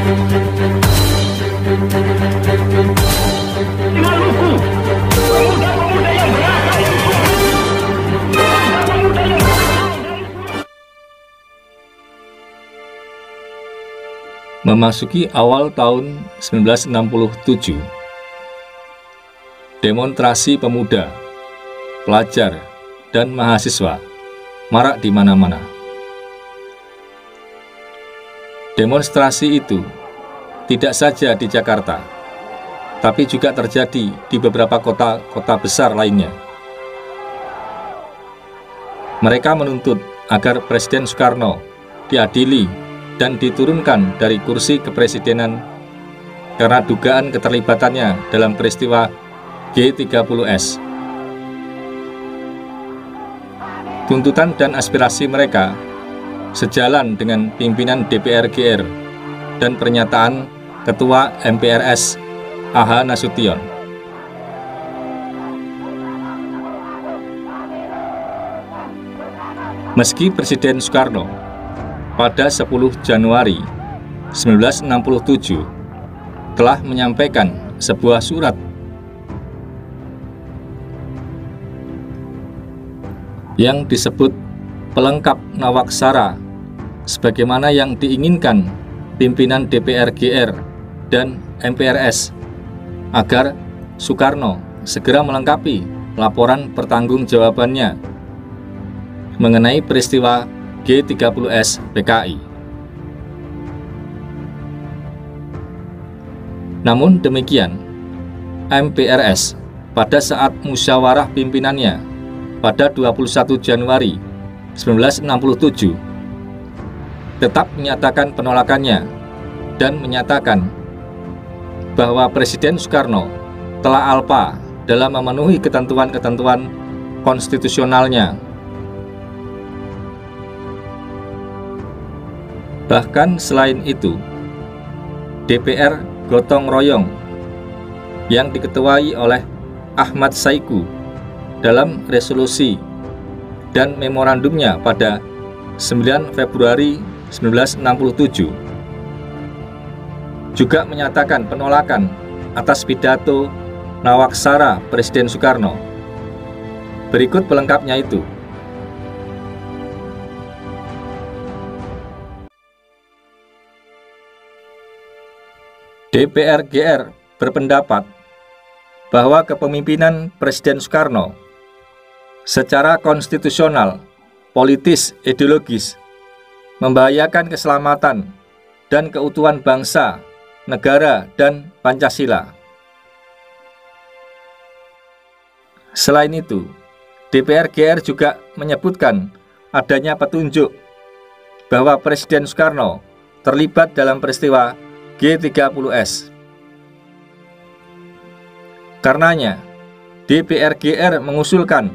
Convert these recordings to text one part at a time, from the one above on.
Maluku, pemuda-pemuda yang berakal dan pemuda-pemuda yang Memasuki awal tahun 1967, demonstrasi pemuda, pelajar, dan mahasiswa marak di mana-mana. Demonstrasi itu tidak saja di Jakarta, tapi juga terjadi di beberapa kota-kota besar lainnya. Mereka menuntut agar Presiden Soekarno diadili dan diturunkan dari kursi kepresidenan karena dugaan keterlibatannya dalam peristiwa G30S. Tuntutan dan aspirasi mereka sejalan dengan pimpinan DPR GR dan pernyataan Ketua MPRS A.H. Nasution. Meski Presiden Soekarno pada 10 Januari 1967 telah menyampaikan sebuah surat yang disebut pelengkap Nawaksara sebagaimana yang diinginkan pimpinan DPR GR dan MPRS agar Soekarno segera melengkapi laporan pertanggungjawabannya mengenai peristiwa G30S PKI. Namun demikian, MPRS pada saat musyawarah pimpinannya pada 21 Januari 1967 tetap menyatakan penolakannya dan menyatakan bahwa Presiden Soekarno telah alpa dalam memenuhi ketentuan-ketentuan konstitusionalnya. Bahkan selain itu, DPR gotong royong yang diketuai oleh Ahmad Saiku dalam resolusi dan memorandumnya pada 9 Februari 1967 juga menyatakan penolakan atas pidato Nawaksara Presiden Soekarno. Berikut pelengkapnya itu. DPR GR berpendapat bahwa kepemimpinan Presiden Soekarno secara konstitusional, politis, ideologis membahayakan keselamatan dan keutuhan bangsa, negara, dan Pancasila. Selain itu, DPR GR juga menyebutkan adanya petunjuk bahwa Presiden Soekarno terlibat dalam peristiwa G30S. Karenanya, DPR GR mengusulkan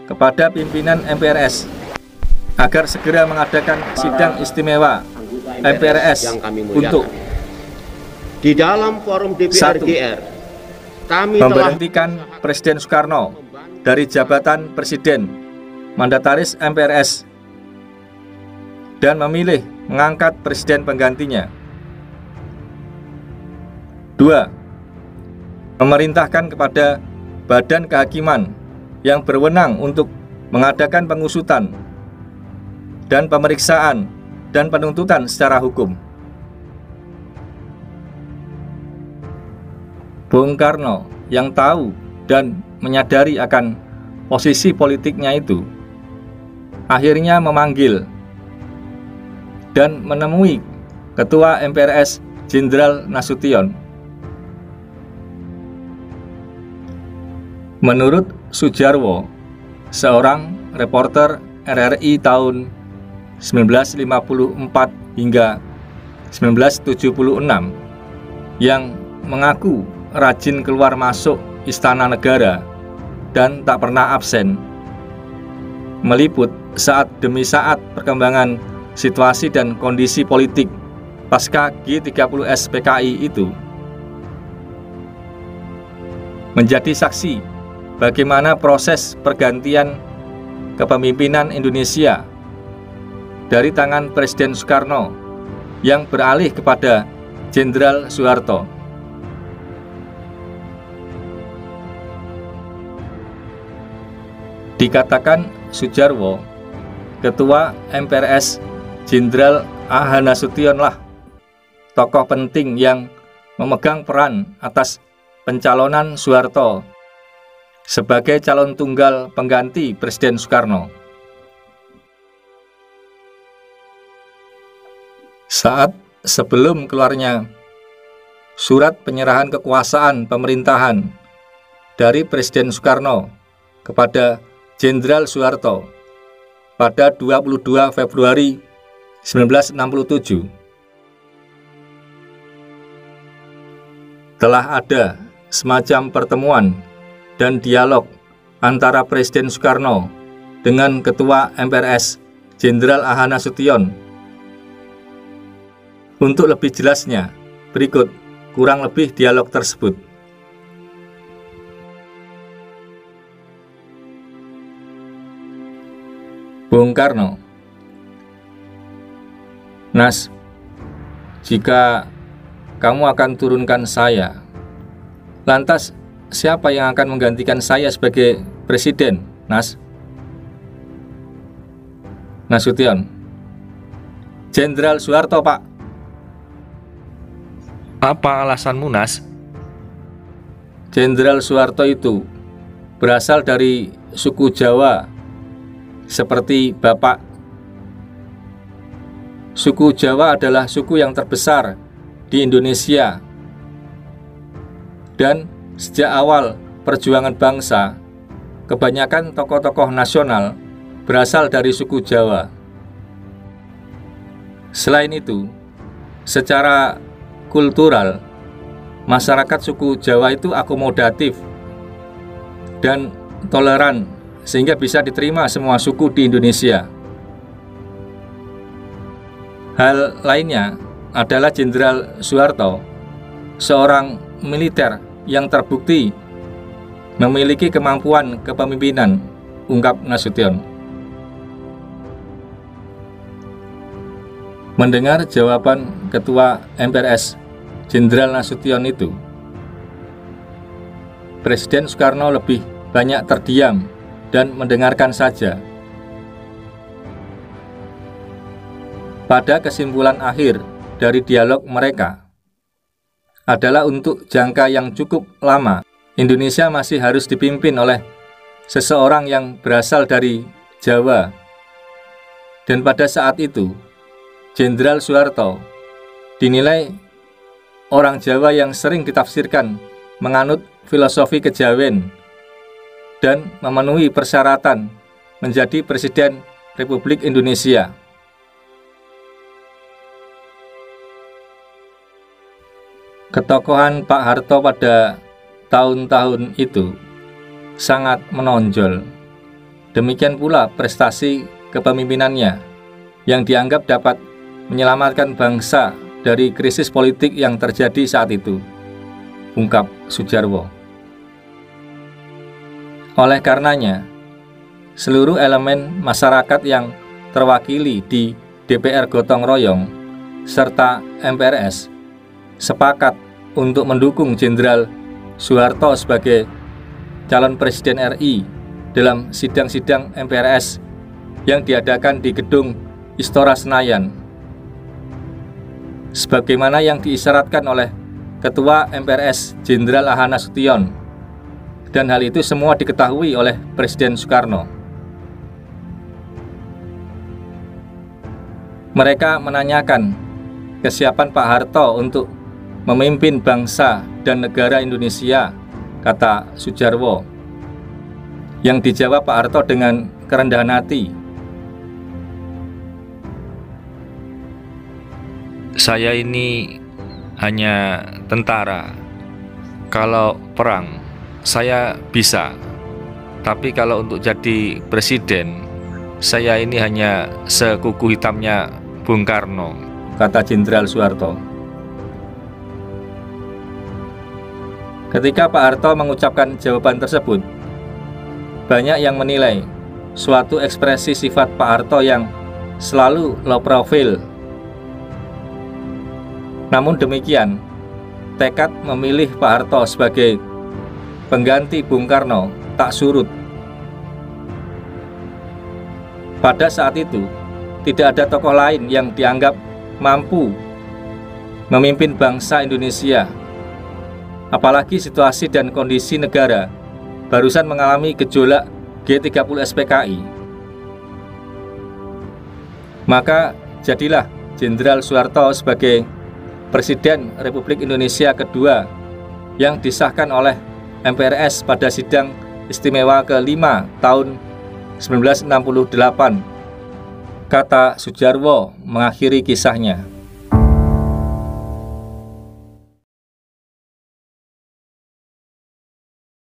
kepada pimpinan MPRS agar segera mengadakan sidang istimewa MPRS untuk di dalam forum DPR GR kami memberhentikan Presiden Soekarno dari jabatan Presiden Mandataris MPRS dan memilih mengangkat Presiden penggantinya. 2. Memerintahkan kepada Badan Kehakiman yang berwenang untuk mengadakan pengusutan dan pemeriksaan dan penuntutan secara hukum. Bung Karno yang tahu dan menyadari akan posisi politiknya itu, akhirnya memanggil dan menemui Ketua MPRS Jenderal Nasution. Menurut Sujarwo, seorang reporter RRI tahun 1954 hingga 1976 yang mengaku rajin keluar masuk Istana Negara dan tak pernah absen, meliput saat demi saat perkembangan situasi dan kondisi politik pasca G30S PKI itu, menjadi saksi bagaimana proses pergantian kepemimpinan Indonesia dari tangan Presiden Soekarno yang beralih kepada Jenderal Soeharto. Dikatakan Soedjarwo, Ketua MPRS Jenderal A.H. Nasution lah tokoh penting yang memegang peran atas pencalonan Soeharto sebagai calon tunggal pengganti Presiden Soekarno. Saat sebelum keluarnya surat penyerahan kekuasaan pemerintahan dari Presiden Soekarno kepada Jenderal Soeharto pada 22 Februari 1967, telah ada semacam pertemuan dan dialog antara Presiden Soekarno dengan Ketua MPRS Jenderal A.H. Nasution. Untuk lebih jelasnya, berikut kurang lebih dialog tersebut. Bung Karno: Nas, jika kamu akan turunkan saya, lantas siapa yang akan menggantikan saya sebagai presiden, Nas? Nasution: Jenderal Soeharto, Pak. Apa alasanmu, Nas? Jenderal Soeharto itu berasal dari suku Jawa, seperti Bapak. Suku Jawa adalah suku yang terbesar di Indonesia, dan sejak awal perjuangan bangsa, kebanyakan tokoh-tokoh nasional berasal dari suku Jawa. Selain itu, secara kultural, masyarakat suku Jawa itu akomodatif dan toleran, sehingga bisa diterima semua suku di Indonesia. Hal lainnya adalah Jenderal Soeharto, seorang militer yang terbukti memiliki kemampuan kepemimpinan, ungkap Nasution. Mendengar jawaban Ketua MPRS Jenderal Nasution itu, Presiden Soekarno lebih banyak terdiam dan mendengarkan saja. Pada kesimpulan akhir dari dialog mereka adalah untuk jangka yang cukup lama, Indonesia masih harus dipimpin oleh seseorang yang berasal dari Jawa. Dan pada saat itu, Jenderal Soeharto dinilai orang Jawa yang sering ditafsirkan menganut filosofi kejawen dan memenuhi persyaratan menjadi Presiden Republik Indonesia. Ketokohan Pak Harto pada tahun-tahun itu sangat menonjol. Demikian pula prestasi kepemimpinannya yang dianggap dapat menyelamatkan bangsa dari krisis politik yang terjadi saat itu, ungkap Soedjarwo. Oleh karenanya, seluruh elemen masyarakat yang terwakili di DPR Gotong Royong serta MPRS sepakat untuk mendukung Jenderal Soeharto sebagai calon Presiden RI dalam sidang-sidang MPRS yang diadakan di Gedung Istora Senayan, sebagaimana yang diisyaratkan oleh Ketua MPRS Jenderal A.H. Nasution, dan hal itu semua diketahui oleh Presiden Soekarno. Mereka menanyakan kesiapan Pak Harto untuk memimpin bangsa dan negara Indonesia, kata Soedjarwo, yang dijawab Pak Harto dengan kerendahan hati. Saya ini hanya tentara. Kalau perang, saya bisa. Tapi kalau untuk jadi presiden, saya ini hanya sekuku hitamnya Bung Karno, kata Jenderal Soeharto. Ketika Pak Harto mengucapkan jawaban tersebut, banyak yang menilai suatu ekspresi sifat Pak Harto yang selalu low profile. Namun demikian, tekad memilih Pak Harto sebagai pengganti Bung Karno tak surut. Pada saat itu, tidak ada tokoh lain yang dianggap mampu memimpin bangsa Indonesia. Apalagi situasi dan kondisi negara barusan mengalami gejolak G30 SPKI. Maka jadilah Jenderal Soeharto sebagai Presiden Republik Indonesia kedua yang disahkan oleh MPRS pada sidang istimewa ke-5 tahun 1968. Kata Soedjarwo mengakhiri kisahnya.